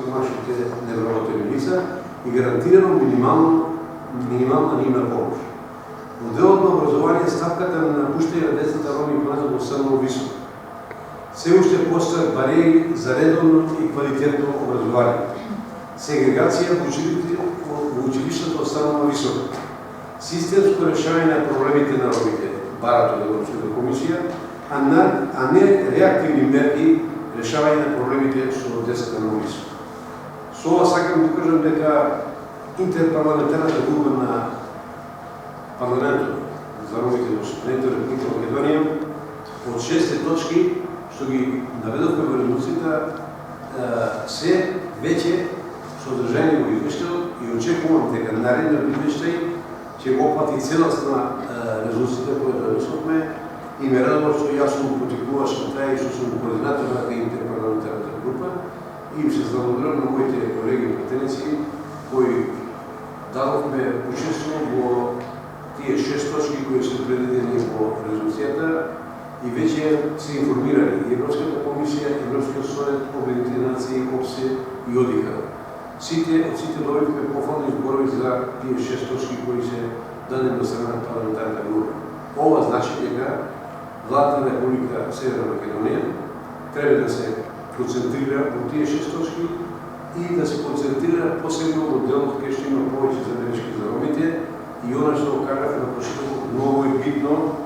сиромашните невработени лица и гарантирано минимална нивна помощ. Моделот на образование ставката на напуштање на децата роми и млади останало високо. Се уште постојат бариери за редовно и квалитетно образование. Сегрегација во училиштата останала висока. Системско решавање на проблемите на ромите, барат од Европската комисија, а не реактивни мерки решавање на проблемите со децата на ромите. Со ова сакам да кажам дека интерпарламентарната група на парламентот за ромите во Соединената Република Македонија од 6 точки што ги наведовме во резолуцијата се веќе содржани во извештајот и очекувам дека наредниот извештај ќе го опфати целосна резолуцијата која донесовме и ме радува што јас сум потикнуваш на тај што сум координатор на интерпарламентарната група и им се благодарам на моите колеги и пратеници кои дадовме учество во тие 6 точки кои се предвидени во резолуцијата и веќе се информирани и Европската комисија, Европскиот совет, Обединетите нации, ОПСЕ и ОДИХР. Од сите добивме пофални зборови за тие 6 точки кои се дадени од страна на парламентарната група. Ова значи дека Владата на Република Северна Македонија треба да се концентрира во тие 6 точки и да се концентрира посебно во делот кај што има повеќе забелешки за ромите и она што го кажав на почетокот многу е битно,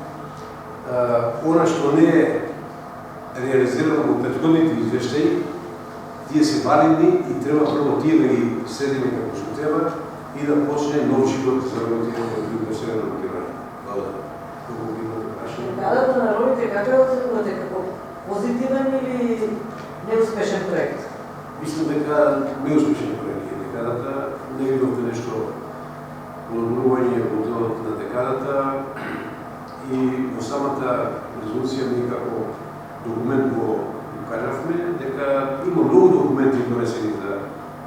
она што не е реализирано во претходните извештаи, тие се валидни и треба прво тие да ги следиме како што треба и да почне нов живот за ромите во Република Северна Македонија. Благодарам. Декадата на ромите како ја оценувате, како позитивен или неуспешен проект? Мислам дека неуспешен проект е декадата. Не видовме нешто подобрување во делот на декадата и во самата резолуција ние како документ го кажавме дека има многу документи донесени за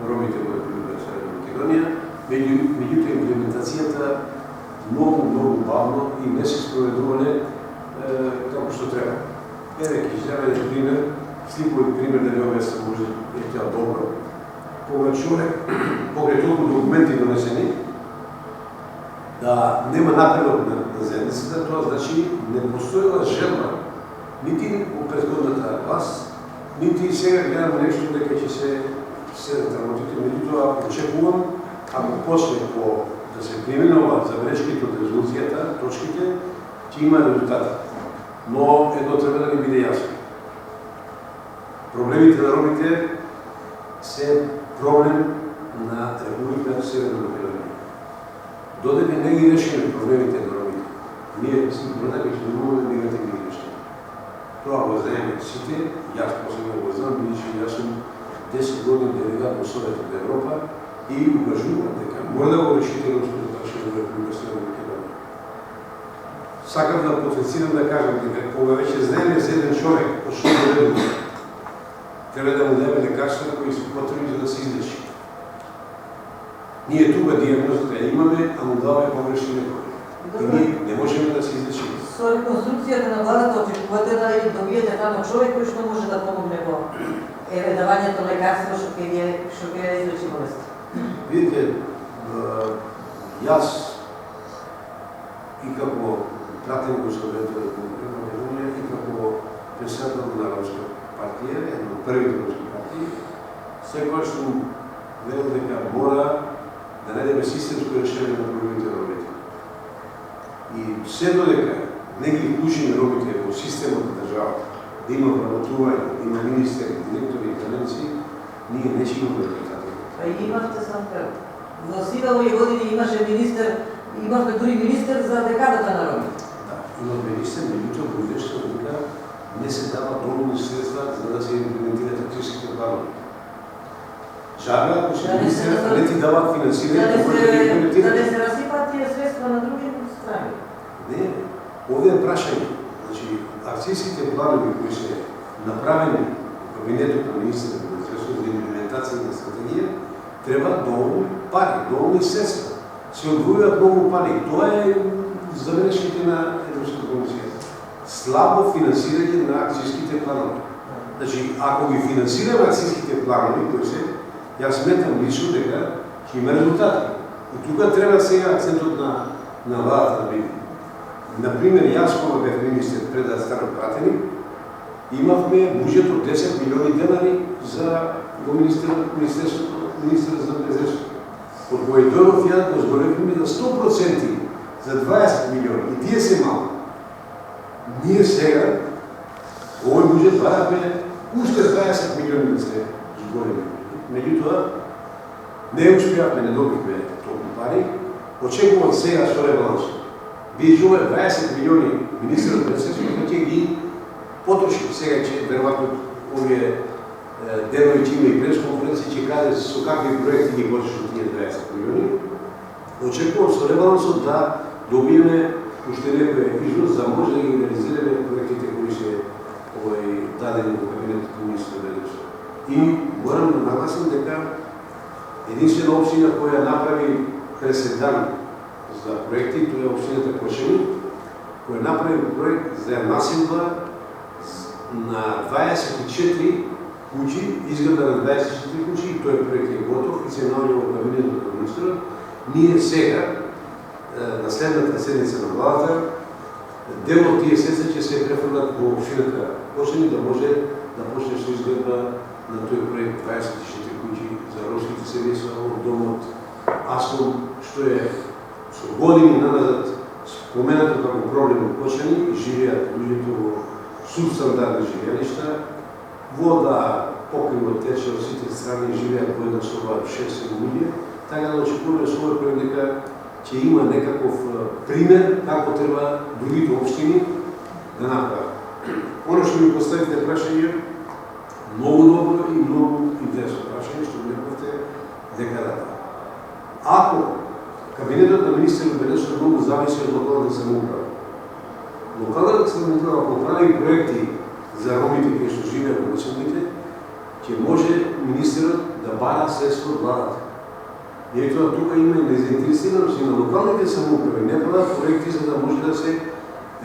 ромите во Република Северна Македонија, меѓутоа имплементацијата многу бавно и не се спроведувале како што треба. Еве ќе изјавам еден пример, сликови пример да ви објаснам, може е тоа добро. Кога човек, покрај толку документи донесени, да нема напредок на заедницата, тоа значи не постоела желба нити во претходната власт, нити сега гледам нешто дека ќе се работите, меѓутоа очекувам ако почне да се применуваат забелешките од резолуцијата, точките, ќе има резултати. Но едно треба да ни биде јасно. Проблемите на ромите се проблем на Република Северна Македонија. Додека не ги решиме проблемите на ромите, ние сигурно дека ќе имаме негативни решения. Тоа го знаеме сите, јас посебно го знам, бидејќи јас сум 10 години делегат во Советот на Европа и укажувам дека мора да го решите ромското прашање во Република Северна Македонија. Сакам да потенцирам да кажам дека кога веќе знаеме за еден човек од што боледува, треба да му дадеме лекарства кои се потребни за да се излечи. Ние тука дијагнозата ја имаме, а му даваме погрешни лекови. И ние не можеме да се излечиме. Со реконструкцијата на владата очекувате да добиете тамо човек кој што може да помогне во давањето лекарства што ќе излечи болест. Видите, јас и како пратеник во Советот на Република Македонија и како председател на Ромска партија, една од првите ромски партии, секогаш сум велел дека мора да најдеме системско решение на проблемите на ромите. И се додека не ги вклучиме ромите во системот на државата, да има вработување, да има министери, директори и таленци, ние не ќе имаме резултати. А и имавте сам прв. Во сите овие години имаше министер, имавме дури министер за декадата на ромите. Да, има министер, меѓутоа во извештајот дека не се дава доволни средства за да се имплементираат акцијските планови. Жага, ако се министер не ти дават финансирање, да може да ги имплементираат. Да не се расипаат тие средства на други страни. Не, овде е прашање. Значи, акцијските планови кои се направени во кабинетот на министерот на Министерството за имплементација на стратегија, треба доволни пари, доволни средства. Се одвојуваат многу пари. Тоа е забелешките на Европската комисија. Слабо финансирање на акцијските планови. Значи, ако ги финансираме акцијските планови, кои се Јас сметам лично дека ќе има резултати. И тука треба сега акцентот на владата да биде. Например, јас кога бев министер пред да станам пратеник, имавме буџет од 10 милиони денари за министерот за безрешство. Од кој дојдов ја го зголемивме на 100% за 20 милиони. И тие се малко. Ние сега, овој буџет бараме уште 20 милиони да се зголеми. Меѓутоа, не успеавме, не добивме толку пари. Очекувам сега со ребалансот. Вие овие 20 милиони министерот на безрешството ќе ги потроши. Сега ќе веројатно овие денови ќе има и пресконференција, ќе каде со какви проекти ги потроши тие 20 милиони. Очекувам со ребалансот да добиеме уште некој износ за може да ги реализираме проектите кои се дадени во кабинетот на министерот на безрешството. И морам да нагласам дека единствена општина која направи преседан за проекти, тоа е општината Кошани, која направи проект за населба на 24 куќи, изграда на 24 куќи, и тој проект е готов и се наоѓа во кабинетот на министерот. Ние сега, на следната седница на владата, дел од тие средства ќе се префрлат во општината Кошани да може да почне со изградба на тој проект 24 куќи за ромските семејства од домот Аском, што е со години назад споменато како проблем во Кошани, живеат луѓето во субстандардни живеалишта, вода, покривот тече од сите страни, живеат во една соба 6 луѓе, така да очекуваме со овој проект дека ќе има некаков пример како треба другите општини да направат. Оно што ми поставите прашање, многу добро и многу интересно прашање, што го рекавте декадата. Ако кабинетот на министерот на безрешството многу зависи од локалната самоуправа, локалната самоуправа ако прави проекти за ромите кои што живеат во населбите, ќе може министерот да бара средства од владата. И тоа тука има и незаинтересираност и на локалните самоуправи, не прават проекти за да може да се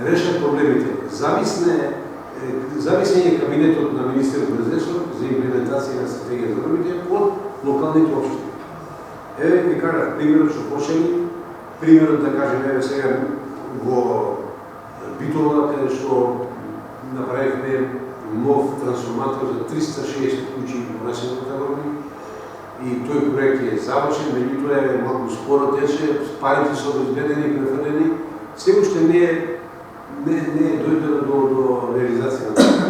решат проблемите. Зависен е кабинетот на министерот на безрешството за имплементација на стратегија за ромите од локалните општини. Еве ви кажав примерот што Кошани, примерот да кажем еве сега во Битола, каде што направивме нов трансформатор за 360 куќи во населената роми и тој проект е завршен, меѓутоа е малку споро тече, парите се обезбедени и префрлени, се уште не е дојдено до реализација на така.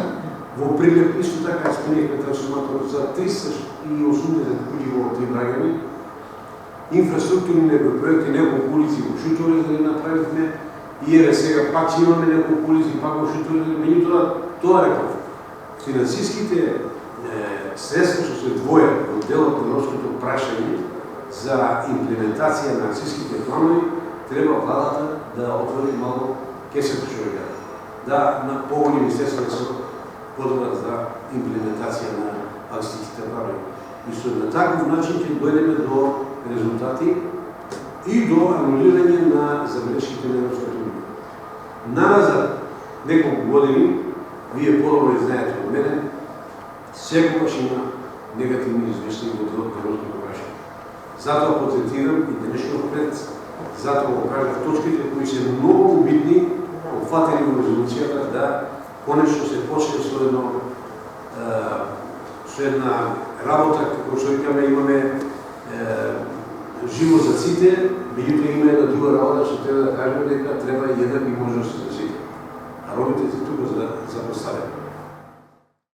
Во Прилеп исто така исполнивме трансформатор за 380 куќи во три Драгани. Инфраструктурни проекти, неколку улици во Шуторица да направивме, и еве сега пак ќе имаме неколку улици пак во Шуторица, меѓутоа тоа реков. Финансиските средства што се двојат од делот на ромското прашање за имплементација на акциските планови, треба владата да отвори малку кесето што е да напомни министерството со потребата за имплементација на акциските планови. И со на таков начин ќе дојдеме до резултати и до анулирање на забелешките на Европската унија. Наназад неколку години, вие подобро знаете од мене, секогаш има негативни извештања во делот на ромското прашање. Затоа потретирам и денешниот пред, затоа го кажав точките кои се многу битни, опфатени во резолуцијата, да конечно се почне со една работа, како што имаме живо за сите, меѓутоа има една друга работа што треба да кажеме дека треба еднакви можности за сите. А ромите се тука за поставени.